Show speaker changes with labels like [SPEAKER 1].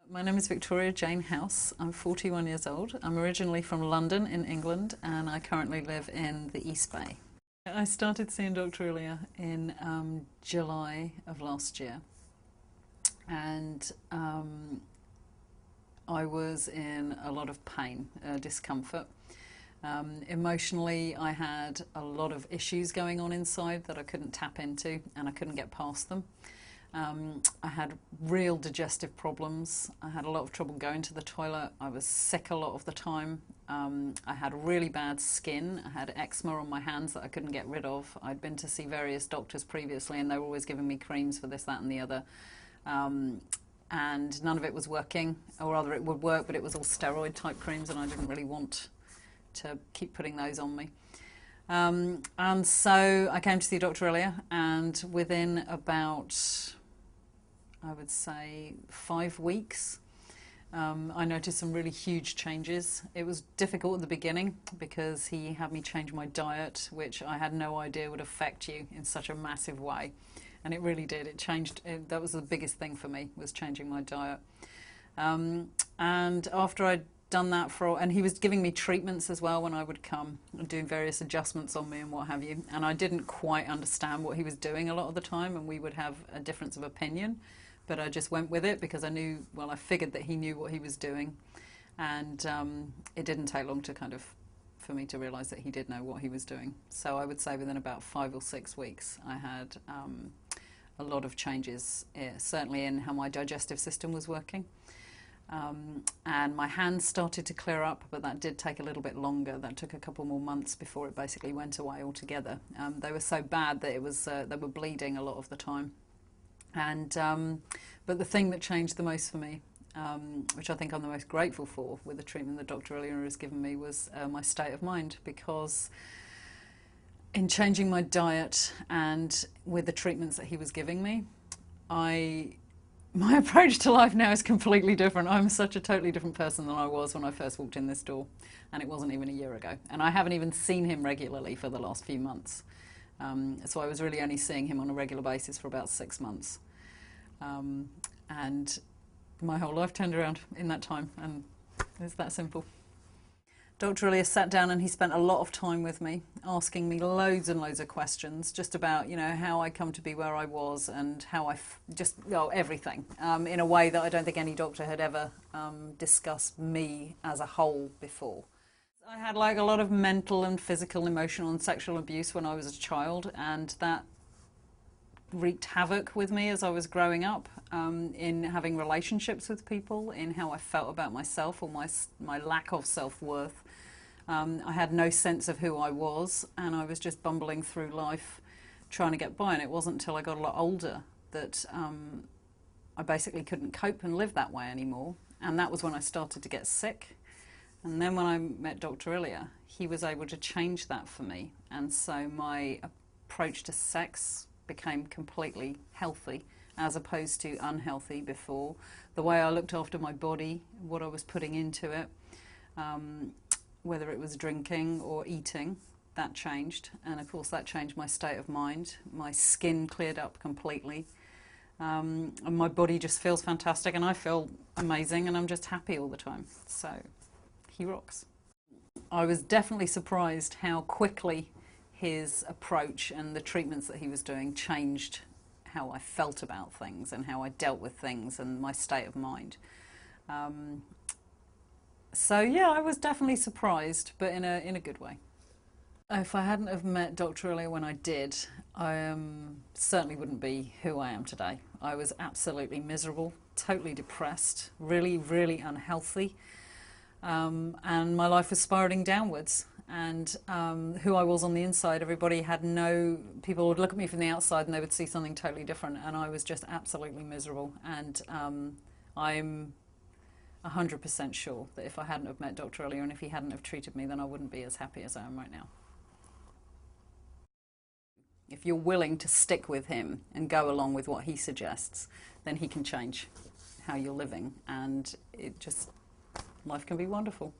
[SPEAKER 1] My name is Victoria Jane House. I'm 41 years old. I'm originally from London in England and I currently live in the East Bay. I started seeing Dr. Ilya in July of last year, and I was in a lot of pain, discomfort. Emotionally, I had a lot of issues going on inside that I couldn't tap into and I couldn't get past them. I had real digestive problems. I had a lot of trouble going to the toilet. I was sick a lot of the time. I had really bad skin. I had eczema on my hands that I couldn't get rid of. I'd been to see various doctors previously and they were always giving me creams for this, that and the other. And none of it was working, or rather it would work, but it was all steroid type creams and I didn't really want to keep putting those on me. And so I came to see Dr. Ilya, and within about, I would say, 5 weeks, I noticed some really huge changes. It was difficult at the beginning because he had me change my diet, which I had no idea would affect you in such a massive way. And it really did. It changed. That was the biggest thing for me, was changing my diet. And after I'd done that and he was giving me treatments as well when I would come, doing various adjustments on me and what have you. And I didn't quite understand what he was doing a lot of the time, and we would have a difference of opinion. But I just went with it because I knew, well, I figured that he knew what he was doing. And it didn't take long to for me to realise that he did know what he was doing. So I would say within about 5 or 6 weeks, I had a lot of changes, certainly in how my digestive system was working. And my hands started to clear up, but that did take a little bit longer. That took a couple more months before it basically went away altogether. They were so bad that it was they were bleeding a lot of the time. And but the thing that changed the most for me, which I think I'm the most grateful for with the treatment that Dr. Ilya has given me, was my state of mind. Because in changing my diet and with the treatments that he was giving me, my approach to life now is completely different. I'm such a totally different person than I was when I first walked in this door, and it wasn't even a year ago. And I haven't even seen him regularly for the last few months. So I was really only seeing him on a regular basis for about 6 months. And my whole life turned around in that time, and it's that simple. Dr. Ilya sat down and he spent a lot of time with me, asking me loads and loads of questions just about, you know, how I come to be where I was and how everything, in a way that I don't think any doctor had ever discussed me as a whole before. I had like a lot of mental and physical, emotional and sexual abuse when I was a child, and that wreaked havoc with me as I was growing up, in having relationships with people, in how I felt about myself or my lack of self-worth. I had no sense of who I was, and I was just bumbling through life trying to get by, and it wasn't until I got a lot older that I basically couldn't cope and live that way anymore, and that was when I started to get sick. And then when I met Dr. Ilya, he was able to change that for me, and so my approach to sex became completely healthy as opposed to unhealthy before. The way I looked after my body, what I was putting into it, whether it was drinking or eating, that changed. And of course that changed my state of mind. My skin cleared up completely. And my body just feels fantastic, and I feel amazing, and I'm just happy all the time. So he rocks. I was definitely surprised how quickly his approach and the treatments that he was doing changed how I felt about things and how I dealt with things and my state of mind. So yeah, I was definitely surprised, but in a good way. If I hadn't have met Dr. Ilya when I did, I certainly wouldn't be who I am today. I was absolutely miserable, totally depressed, really, really unhealthy, and my life was spiraling downwards. And who I was on the inside, people would look at me from the outside and they would see something totally different, and I was just absolutely miserable. And I'm 100% sure that if I hadn't have met Dr. Ilya and if he hadn't have treated me, then I wouldn't be as happy as I am right now. If you're willing to stick with him and go along with what he suggests, then he can change how you're living, and life can be wonderful.